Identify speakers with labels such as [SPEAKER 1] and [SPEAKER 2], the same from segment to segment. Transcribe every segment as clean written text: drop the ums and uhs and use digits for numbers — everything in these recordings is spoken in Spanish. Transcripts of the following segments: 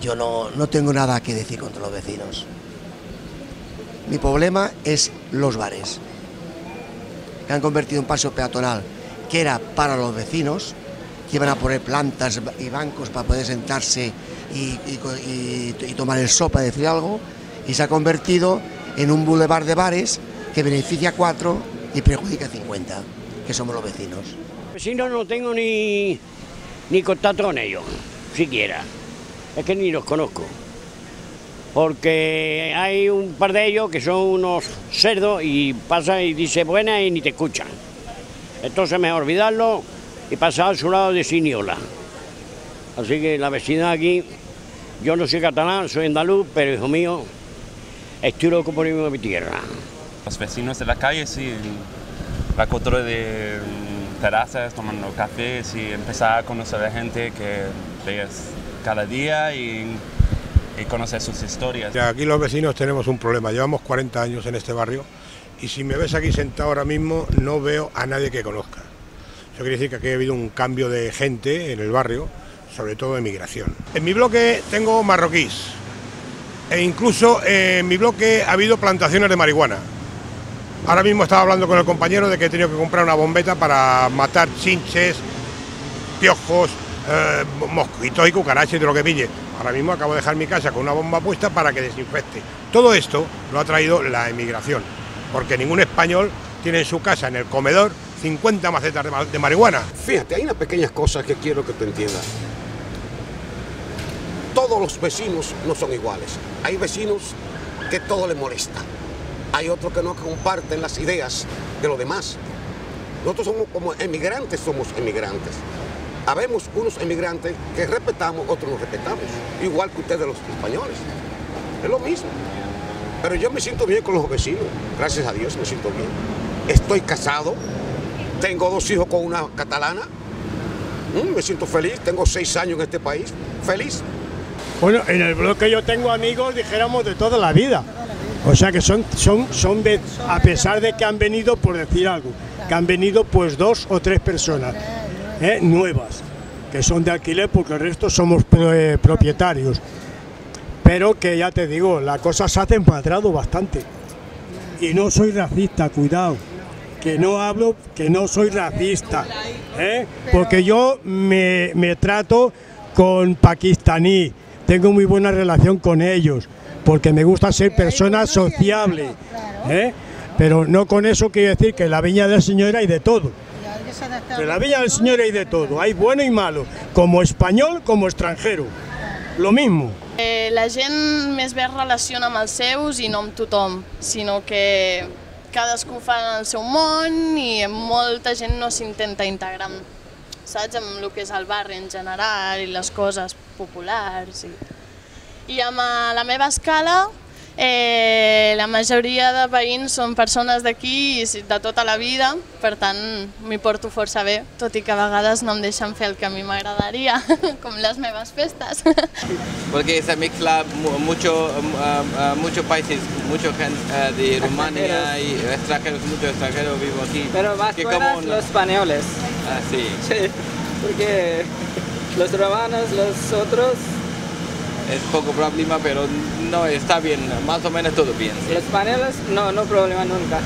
[SPEAKER 1] Yo no tengo nada que decir contra los vecinos. Mi problema es los bares, que han convertido un paso peatonal que era para los vecinos, que iban a poner plantas y bancos para poder sentarse y tomar el sol, para decir algo, y se ha convertido en un boulevard de bares que beneficia a 4 y perjudica a 50, que somos los vecinos.
[SPEAKER 2] Vecinos no tengo ni contacto con ellos, siquiera. Es que ni los conozco. Porque hay un par de ellos que son unos cerdos y pasa y dice buena y ni te escuchan. Entonces mejor olvidarlo y pasar a su lado de sin ni hola. Así que la vecindad aquí, yo no soy catalán, soy andaluz, pero hijo mío, estoy loco por irme a mi tierra.
[SPEAKER 3] Los vecinos de la calle, sí, la cultura de terrazas, tomando café, sí, empezar a conocer a gente que ves cada día y conocer sus historias.
[SPEAKER 4] Aquí los vecinos tenemos un problema, llevamos 40 años en este barrio y si me ves aquí sentado ahora mismo no veo a nadie que conozca. Eso quiere decir que aquí ha habido un cambio de gente en el barrio, sobre todo de migración. En mi bloque tengo marroquíes e incluso en mi bloque ha habido plantaciones de marihuana. Ahora mismo estaba hablando con el compañero de que he tenido que comprar una bombeta para matar chinches, piojos, mosquitos y cucarachas de lo que pille. Ahora mismo acabo de dejar mi casa con una bomba puesta para que desinfecte. Todo esto lo ha traído la emigración, porque ningún español tiene en su casa, en el comedor, 50 macetas de marihuana.
[SPEAKER 5] Fíjate, hay unas pequeñas cosas que quiero que tú entiendas. Todos los vecinos no son iguales. Hay vecinos que todo les molesta. Hay otros que no comparten las ideas de los demás. Nosotros somos como emigrantes, Habemos unos emigrantes que respetamos, otros no respetamos. Igual que ustedes los españoles. Es lo mismo. Pero yo me siento bien con los vecinos. Gracias a Dios me siento bien. Estoy casado. Tengo 2 hijos con una catalana. Me siento feliz. Tengo 6 años en este país. Feliz.
[SPEAKER 6] Bueno, en el bloque yo tengo amigos, dijéramos, de toda la vida. O sea que son a pesar de que han venido, por decir algo, que han venido pues 2 o 3 personas nuevas, que son de alquiler, porque el resto somos propietarios. Pero que ya te digo, la cosa se ha empedrado bastante. Y no soy racista, cuidado, que no hablo, que no soy racista, porque yo me trato con pakistaní, tengo muy buena relación con ellos, porque me gusta ser persona sociable, pero no con eso quiero decir que en la viña del Señor hay de todo. En la viña del Señor hay de todo, hay bueno y malo, como español como extranjero, lo mismo.
[SPEAKER 7] La gent més bé es relaciona amb els seus i no amb tothom, sinó que cadascú fa el seu món i molta gent no s'intenta integrar, saps, amb el que és el barri en general i les coses populars. I amb la meva escala, la majoria de veïns són persones d'aquí i de tota la vida, per tant m'hi porto força bé, tot i que a vegades no em deixen fer el que a mi m'agradaria, com les meves festes.
[SPEAKER 8] Porque se mezcla muchos países, mucha gente de Rumania y extranjeros, muchos extranjeros viven aquí.
[SPEAKER 9] Pero más buenas los españoles.
[SPEAKER 8] Ah, sí.
[SPEAKER 9] Sí, porque los romanos, los otros...
[SPEAKER 8] Es poco problema, pero no, está bien, más o menos todo bien.
[SPEAKER 9] Los españoles no problema nunca.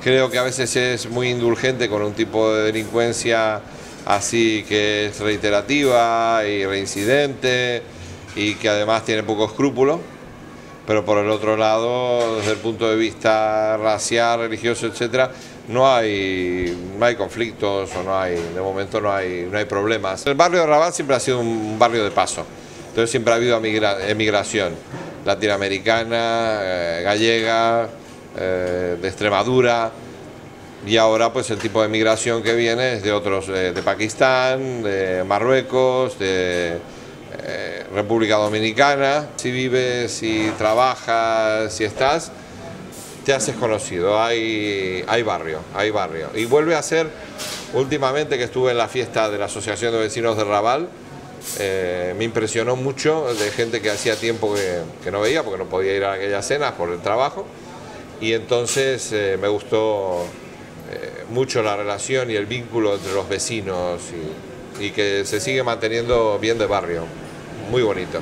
[SPEAKER 10] Creo que a veces es muy indulgente con un tipo de delincuencia así que es reiterativa y reincidente y que además tiene poco escrúpulo, pero por el otro lado, desde el punto de vista racial, religioso, etcétera, no hay conflictos o de momento no hay problemas. El barrio de Raval siempre ha sido un barrio de paso. Entonces siempre ha habido emigración latinoamericana, gallega, de Extremadura, y ahora pues el tipo de migración que viene es de otros, de Pakistán, de Marruecos, de República Dominicana. Si vives, si trabajas, si estás, te haces conocido, hay barrio. Y vuelve a ser, últimamente que estuve en la fiesta de la Asociación de Vecinos de Raval, me impresionó mucho de gente que hacía tiempo que no veía porque no podía ir a aquellas cenas por el trabajo, y entonces me gustó mucho la relación y el vínculo entre los vecinos y que se sigue manteniendo bien de barrio, muy bonito.